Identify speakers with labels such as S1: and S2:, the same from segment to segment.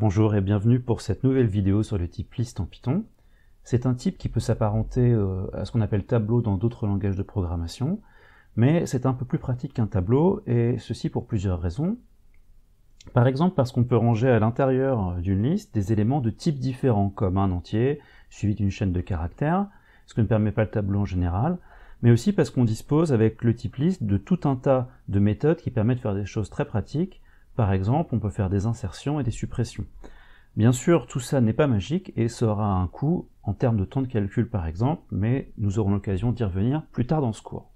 S1: Bonjour et bienvenue pour cette nouvelle vidéo sur le type list en Python. C'est un type qui peut s'apparenter à ce qu'on appelle tableau dans d'autres langages de programmation, mais c'est un peu plus pratique qu'un tableau, et ceci pour plusieurs raisons. Par exemple parce qu'on peut ranger à l'intérieur d'une liste des éléments de types différents, comme un entier suivi d'une chaîne de caractères, ce que ne permet pas le tableau en général, mais aussi parce qu'on dispose avec le type list de tout un tas de méthodes qui permettent de faire des choses très pratiques. Par exemple, on peut faire des insertions et des suppressions. Bien sûr, tout ça n'est pas magique et ça aura un coût en termes de temps de calcul par exemple, mais nous aurons l'occasion d'y revenir plus tard dans ce cours.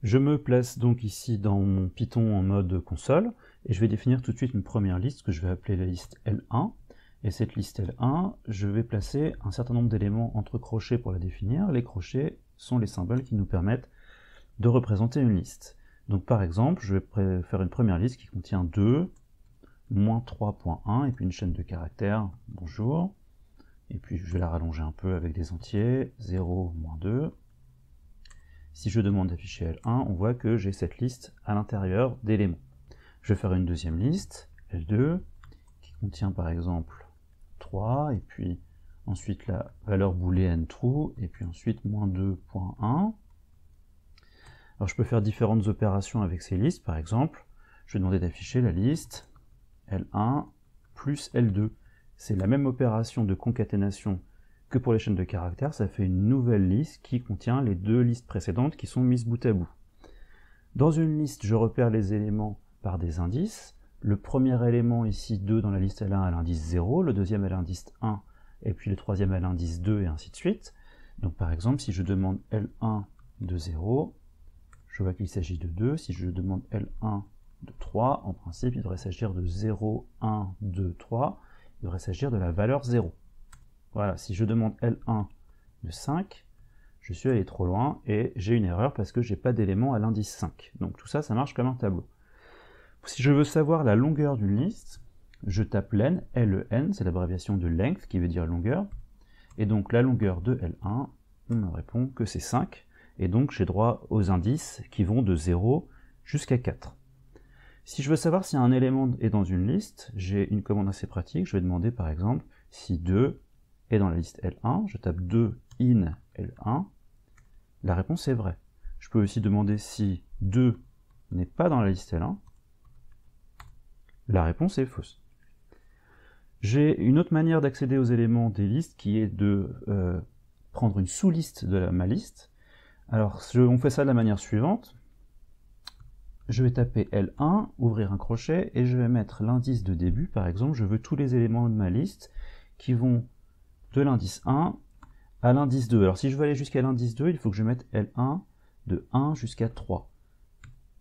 S1: Je me place donc ici dans mon Python en mode console, et je vais définir tout de suite une première liste que je vais appeler la liste L1. Et cette liste L1, je vais placer un certain nombre d'éléments entre crochets pour la définir. Les crochets sont les symboles qui nous permettent de représenter une liste. Donc par exemple, je vais faire une première liste qui contient 2, moins 3.1, et puis une chaîne de caractères, bonjour, et puis je vais la rallonger un peu avec des entiers, 0, moins 2. Si je demande d'afficher L1, on voit que j'ai cette liste à l'intérieur d'éléments. Je vais faire une deuxième liste, L2, qui contient par exemple 3, et puis ensuite la valeur booléenne true, et puis ensuite moins 2.1. Alors je peux faire différentes opérations avec ces listes, par exemple, je vais demander d'afficher la liste L1 plus L2. C'est la même opération de concaténation que pour les chaînes de caractères, ça fait une nouvelle liste qui contient les deux listes précédentes qui sont mises bout à bout. Dans une liste, je repère les éléments par des indices. Le premier élément ici, 2 dans la liste L1 à l'indice 0, le deuxième à l'indice 1, et puis le troisième à l'indice 2, et ainsi de suite. Donc par exemple, si je demande L1 de 0, je vois qu'il s'agit de 2. Si je demande L1 de 3, en principe, il devrait s'agir de 0, 1, 2, 3. Il devrait s'agir de la valeur 0. Voilà, si je demande L1 de 5, je suis allé trop loin et j'ai une erreur parce que je n'ai pas d'élément à l'indice 5. Donc tout ça, ça marche comme un tableau. Si je veux savoir la longueur d'une liste, je tape len, L-E-N, c'est l'abréviation de length qui veut dire longueur. Et donc la longueur de L1, on me répond que c'est 5. Et donc j'ai droit aux indices qui vont de 0 jusqu'à 4. Si je veux savoir si un élément est dans une liste, j'ai une commande assez pratique. Je vais demander par exemple si 2 est dans la liste L1, je tape 2 in L1, la réponse est vraie. Je peux aussi demander si 2 n'est pas dans la liste L1, la réponse est fausse. J'ai une autre manière d'accéder aux éléments des listes qui est de prendre une sous-liste de ma liste. Alors, on fait ça de la manière suivante. Je vais taper L1, ouvrir un crochet, et je vais mettre l'indice de début. Par exemple, je veux tous les éléments de ma liste qui vont de l'indice 1 à l'indice 2. Alors, si je veux aller jusqu'à l'indice 2, il faut que je mette L1 de 1 jusqu'à 3.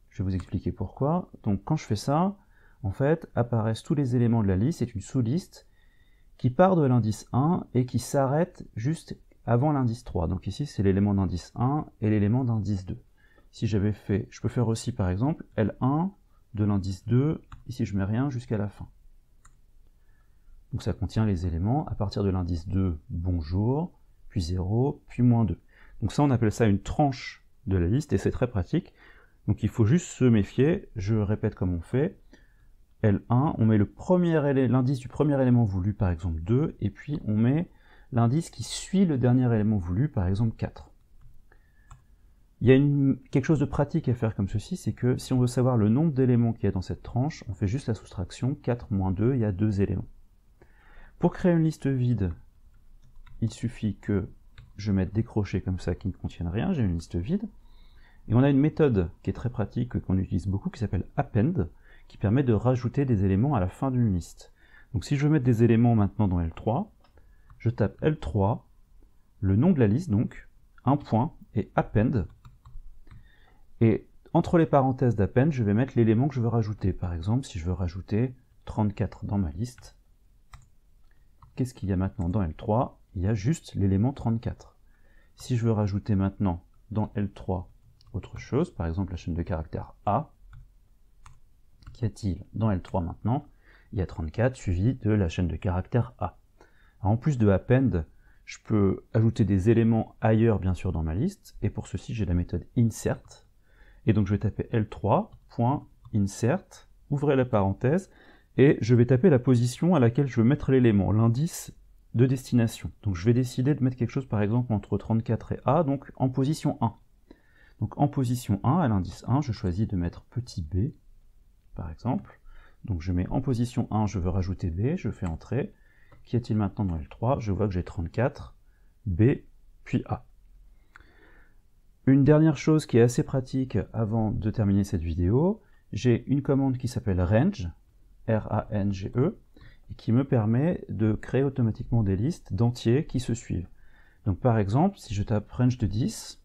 S1: Je vais vous expliquer pourquoi. Donc, quand je fais ça, en fait, apparaissent tous les éléments de la liste. C'est une sous-liste qui part de l'indice 1 et qui s'arrête juste avant l'indice 3. Donc ici, c'est l'élément d'indice 1 et l'élément d'indice 2. Si j'avais fait, je peux faire aussi par exemple L1 de l'indice 2, ici je mets rien jusqu'à la fin. Donc ça contient les éléments à partir de l'indice 2, bonjour, puis 0, puis moins 2. Donc ça, on appelle ça une tranche de la liste et c'est très pratique. Donc il faut juste se méfier, je répète comme on fait. L1, on met l'indice du premier élément voulu, par exemple 2, et puis on met l'indice qui suit le dernier élément voulu, par exemple 4. Il y a quelque chose de pratique à faire comme ceci, c'est que si on veut savoir le nombre d'éléments qu'il y a dans cette tranche, on fait juste la soustraction, 4 moins 2, il y a 2 éléments. Pour créer une liste vide, il suffit que je mette des crochets comme ça qui ne contiennent rien, j'ai une liste vide, et on a une méthode qui est très pratique, qu'on utilise beaucoup, qui s'appelle append, qui permet de rajouter des éléments à la fin d'une liste. Donc si je veux mettre des éléments maintenant dans L3, je tape L3, le nom de la liste donc, un point, et append. Et entre les parenthèses d'append, je vais mettre l'élément que je veux rajouter. Par exemple, si je veux rajouter 34 dans ma liste, qu'est-ce qu'il y a maintenant dans L3? Il y a juste l'élément 34. Si je veux rajouter maintenant dans L3 autre chose, par exemple la chaîne de caractères A, qu'y a-t-il dans L3 maintenant? Il y a 34 suivi de la chaîne de caractères A. Alors, en plus de append, je peux ajouter des éléments ailleurs bien sûr dans ma liste, et pour ceci j'ai la méthode insert, et donc je vais taper L3.insert, ouvrez la parenthèse, et je vais taper la position à laquelle je veux mettre l'élément, l'indice de destination. Donc je vais décider de mettre quelque chose par exemple entre 34 et A, donc en position 1. Donc en position 1, à l'indice 1, je choisis de mettre petit b, par exemple. Donc je mets en position 1, je veux rajouter b, je fais entrer. Qu'y a-t-il maintenant dans L3? Je vois que j'ai 34, b, puis A. Une dernière chose qui est assez pratique avant de terminer cette vidéo, j'ai une commande qui s'appelle range, R-A-N-G-E, et qui me permet de créer automatiquement des listes d'entiers qui se suivent. Donc par exemple, si je tape range de 10,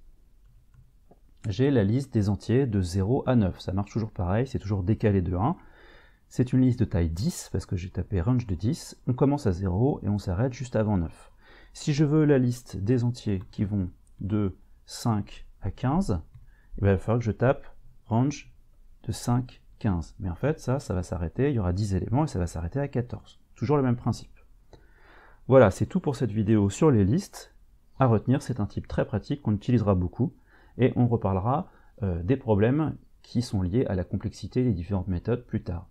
S1: j'ai la liste des entiers de 0 à 9. Ça marche toujours pareil, c'est toujours décalé de 1. C'est une liste de taille 10, parce que j'ai tapé range de 10. On commence à 0 et on s'arrête juste avant 9. Si je veux la liste des entiers qui vont de 5 à 15, il va falloir que je tape range de 5, 15. Mais en fait, ça va s'arrêter, il y aura 10 éléments et ça va s'arrêter à 14. Toujours le même principe. Voilà, c'est tout pour cette vidéo sur les listes. À retenir, c'est un type très pratique qu'on utilisera beaucoup et on reparlera des problèmes qui sont liés à la complexité des différentes méthodes plus tard.